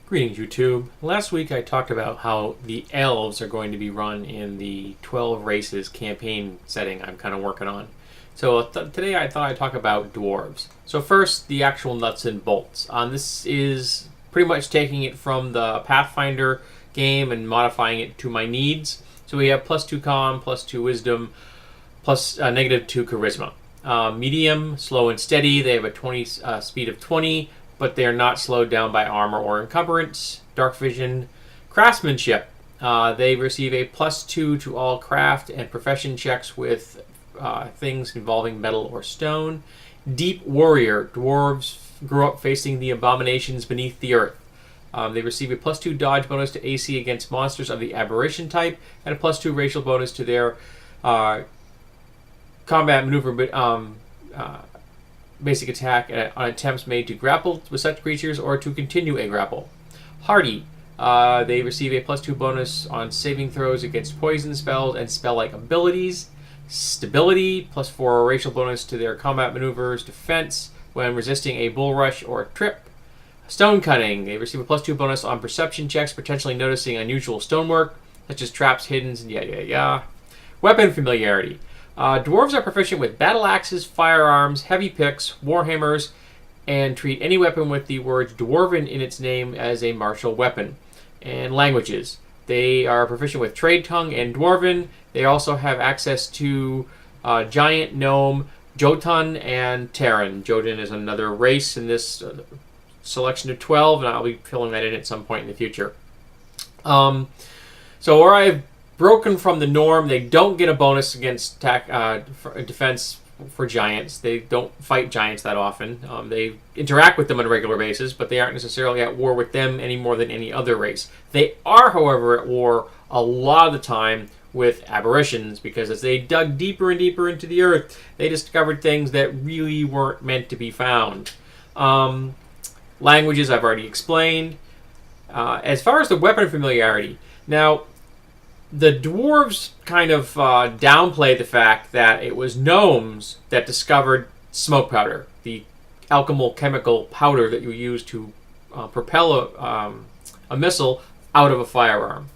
Greetings, YouTube. Last week I talked about how the elves are going to be run in the 12 races campaign setting I'm kind of working on. So today I thought I'd talk about dwarves. So first, the actual nuts and bolts. This is pretty much taking it from the Pathfinder game and modifying it to my needs. So we have +2 con, +2 wisdom, plus -2 charisma. Medium, slow and steady. They have a 20 speed of 20. But they are not slowed down by armor or encumbrance. Dark vision, craftsmanship. They receive a +2 to all craft and profession checks with things involving metal or stone. Deep warrior. Dwarves grew up facing the abominations beneath the earth. They receive a +2 dodge bonus to AC against monsters of the aberration type, and a +2 racial bonus to their combat maneuver basic attack on attempts made to grapple with such creatures or to continue a grapple. Hardy. They receive a +2 bonus on saving throws against poison spells and spell-like abilities. Stability. +4 racial bonus to their combat maneuvers defense when resisting a bull rush or a trip. Stone cutting. They receive a +2 bonus on perception checks, potentially noticing unusual stonework, such as traps, hiddens, and Weapon familiarity. Dwarves are proficient with battle axes, firearms, heavy picks, warhammers, and treat any weapon with the words dwarven in its name as a martial weapon. And languages. They are proficient with trade tongue and dwarven. They also have access to giant, gnome, Jotun, and Terran. Jotun is another race in this selection of 12, and I'll be filling that in at some point in the future. So where I've broken from the norm, they don't get a bonus against defense for giants. They don't fight giants that often. They interact with them on a regular basis, but they aren't necessarily at war with them any more than any other race. They are, however, at war a lot of the time with aberrations, because as they dug deeper and deeper into the earth, they discovered things that really weren't meant to be found. Languages I've already explained. As far as the weapon familiarity, now, the dwarves kind of downplay the fact that it was gnomes that discovered smoke powder, the alchemical chemical powder that you use to propel a missile out of a firearm.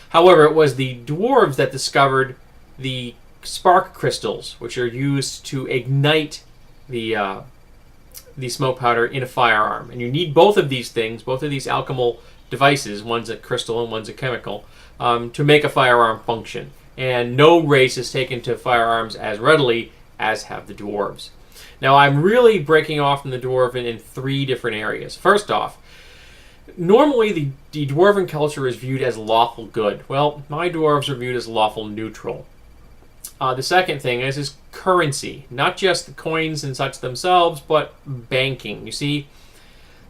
However, it was the dwarves that discovered the spark crystals, which are used to ignite the smoke powder in a firearm. And you need both of these things, both of these alchemical devices, one's a crystal and one's a chemical, to make a firearm function. And no race is taken to firearms as readily as have the dwarves. Now, I'm really breaking off from the dwarven in 3 different areas. First off, normally the dwarven culture is viewed as lawful good. Well, my dwarves are viewed as lawful neutral. The second thing is currency. Not just the coins and such themselves, but banking. You see,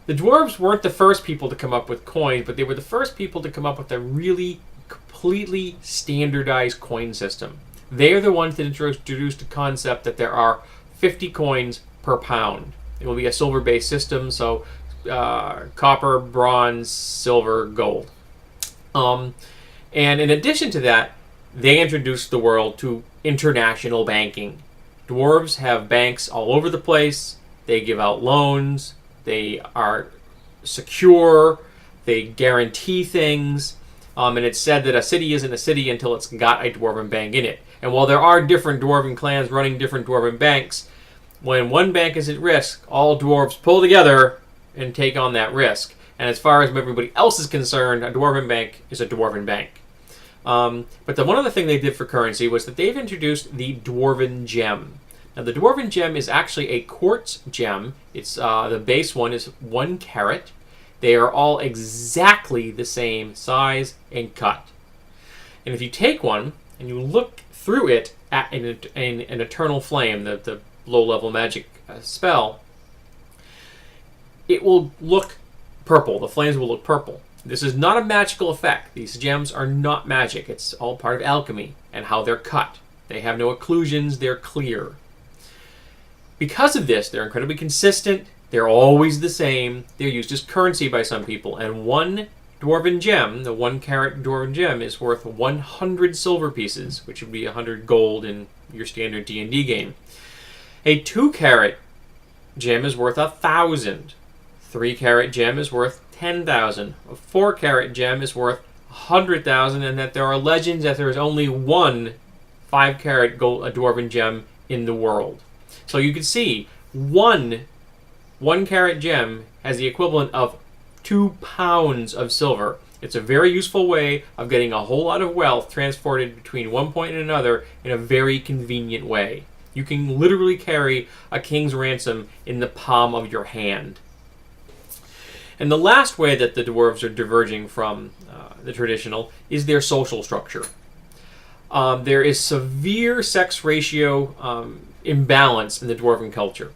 the dwarves weren't the first people to come up with coins, but they were the first people to come up with a really completely standardized coin system. They are the ones that introduced the concept that there are 50 coins per pound. It will be a silver-based system, so copper, bronze, silver, gold. And in addition to that, they introduced the world to international banking. Dwarves have banks all over the place. They give out loans. They are secure. They guarantee things. And it's said that a city isn't a city until it's got a dwarven bank in it. And while there are different dwarven clans running different dwarven banks, when one bank is at risk, all dwarves pull together and take on that risk. And as far as everybody else is concerned, a dwarven bank is a dwarven bank. But the one other thing they did for currency was that they've introduced the dwarven gem. Now, the dwarven gem is actually a quartz gem. It's the base one is 1 carat. They are all exactly the same size and cut. And if you take one and you look through it at an eternal flame, the low-level magic spell, it will look purple. The flames will look purple. This is not a magical effect. These gems are not magic. It's all part of alchemy and how they're cut. They have no occlusions. They're clear. Because of this, they're incredibly consistent. They're always the same. They're used as currency by some people. And 1 dwarven gem, the 1 carat dwarven gem, is worth 100 silver pieces, which would be 100 gold in your standard D&D game. A 2 carat gem is worth 1,000. 3 carat gem is worth 10,000. A 4-carat gem is worth 100,000, and that there are legends that there is only one 5-carat gold, a dwarven gem in the world. So you can see one 1-carat gem has the equivalent of 2 pounds of silver. It's a very useful way of getting a whole lot of wealth transported between one point and another in a very convenient way. You can literally carry a king's ransom in the palm of your hand. And the last way that the dwarves are diverging from the traditional is their social structure. There is severe sex ratio imbalance in the dwarven culture.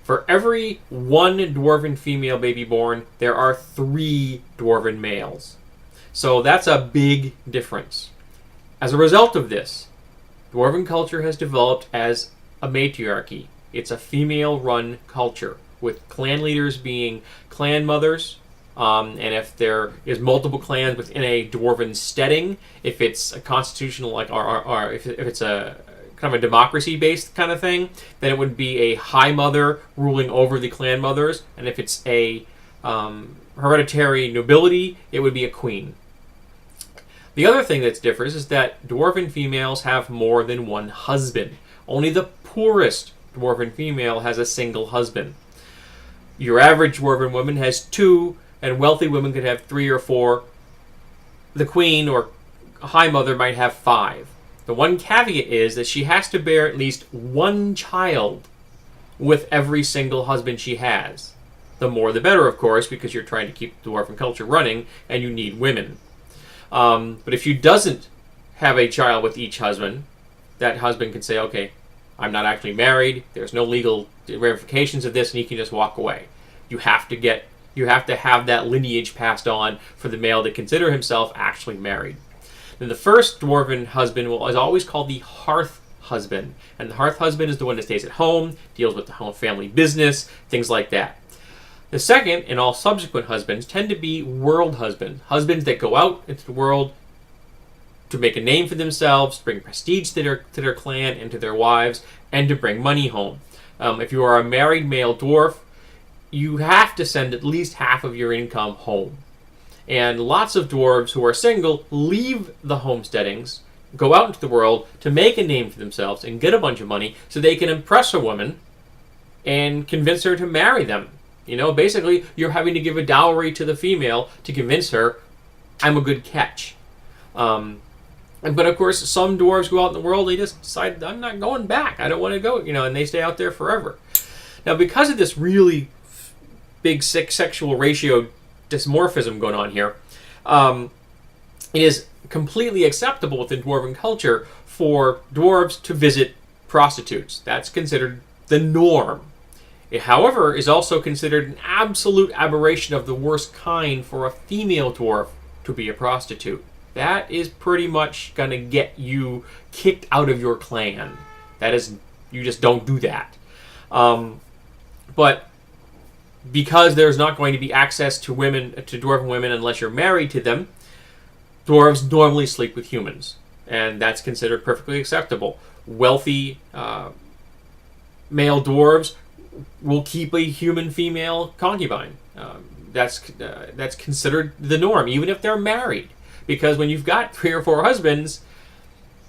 For every 1 dwarven female baby born, there are 3 dwarven males. So that's a big difference. As a result of this, dwarven culture has developed as a matriarchy. It's a female-run culture, with clan leaders being clan mothers, and if there is multiple clans within a dwarven steading, if it's a constitutional, like, or if it's a kind of a democracy-based kind of thing, then it would be a high mother ruling over the clan mothers, and if it's a hereditary nobility, it would be a queen. The other thing that's different is that dwarven females have more than one husband. Only the poorest dwarven female has a single husband. Your average dwarven woman has 2, and wealthy women could have 3 or 4. The queen or high mother might have 5. The one caveat is that she has to bear at least 1 child with every single husband she has. The more the better, of course, because you're trying to keep dwarven culture running and you need women. But if she doesn't have a child with each husband, that husband can say, okay, I'm not actually married, there's no legal ramifications of this, and he can just walk away. You have to have that lineage passed on for the male to consider himself actually married. Then the first dwarven husband is always called the hearth husband, and the hearth husband is the one that stays at home, deals with the home family business, things like that. The second and all subsequent husbands tend to be world husbands, husbands that go out into the world to make a name for themselves, to bring prestige to their clan and to their wives, and to bring money home. If you are a married male dwarf, you have to send at least half of your income home. And lots of dwarves who are single leave the homesteadings, go out into the world to make a name for themselves and get a bunch of money so they can impress a woman and convince her to marry them. You know, basically, you're having to give a dowry to the female to convince her, I'm a good catch. But of course, some dwarves go out in the world, they just decide, I'm not going back, I don't want to go, and they stay out there forever. Now, because of this really big sexual ratio dysmorphism going on here, it is completely acceptable within dwarven culture for dwarves to visit prostitutes. That's considered the norm. It, however, is also considered an absolute aberration of the worst kind for a female dwarf to be a prostitute. That is pretty much going to get you kicked out of your clan. That is, you just don't do that. But because there's not going to be access to dwarven women unless you're married to them, dwarves normally sleep with humans. And that's considered perfectly acceptable. Wealthy male dwarves will keep a human female concubine. That's considered the norm, even if they're married. Because when you've got 3 or 4 husbands,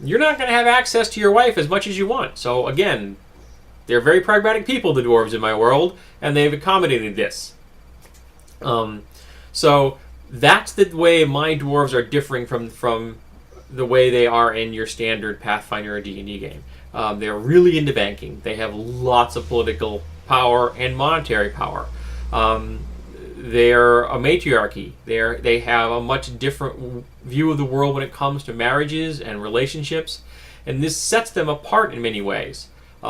you're not going to have access to your wife as much as you want. So again, they're very pragmatic people, the dwarves in my world, and they've accommodated this. So that's the way my dwarves are differing from the way they are in your standard Pathfinder or D&D game. They're really into banking. They have lots of political power and monetary power. They're a matriarchy. They have a much different view of the world when it comes to marriages and relationships, and this sets them apart in many ways.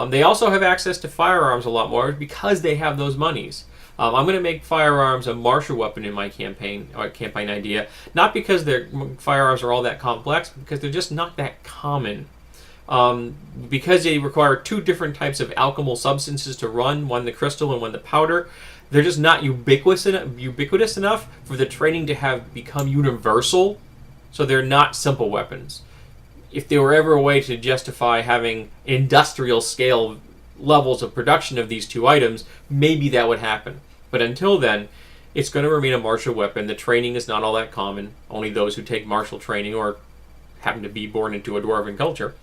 They also have access to firearms a lot more because they have those monies. I'm going to make firearms a martial weapon in my campaign idea, not because their firearms are all that complex, but because they're just not that common. Because they require 2 different types of alchemical substances to run, one the crystal and one the powder, they're just not ubiquitous enough for the training to have become universal, so they're not simple weapons. If there were ever a way to justify having industrial scale levels of production of these 2 items, maybe that would happen. But until then, it's going to remain a martial weapon. The training is not all that common. Only those who take martial training or happen to be born into a dwarven culture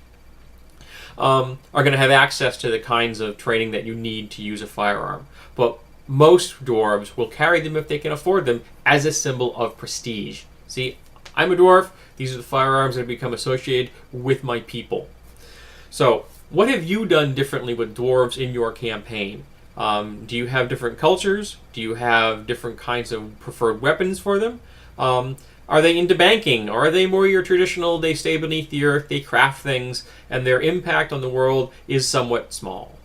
are going to have access to the kinds of training that you need to use a firearm. But most dwarves will carry them if they can afford them as a symbol of prestige. See, I'm a dwarf. These are the firearms that have become associated with my people. So, what have you done differently with dwarves in your campaign? Do you have different cultures? Do you have different kinds of preferred weapons for them? Are they into banking? Or are they more your traditional, they stay beneath the earth, they craft things, and their impact on the world is somewhat small?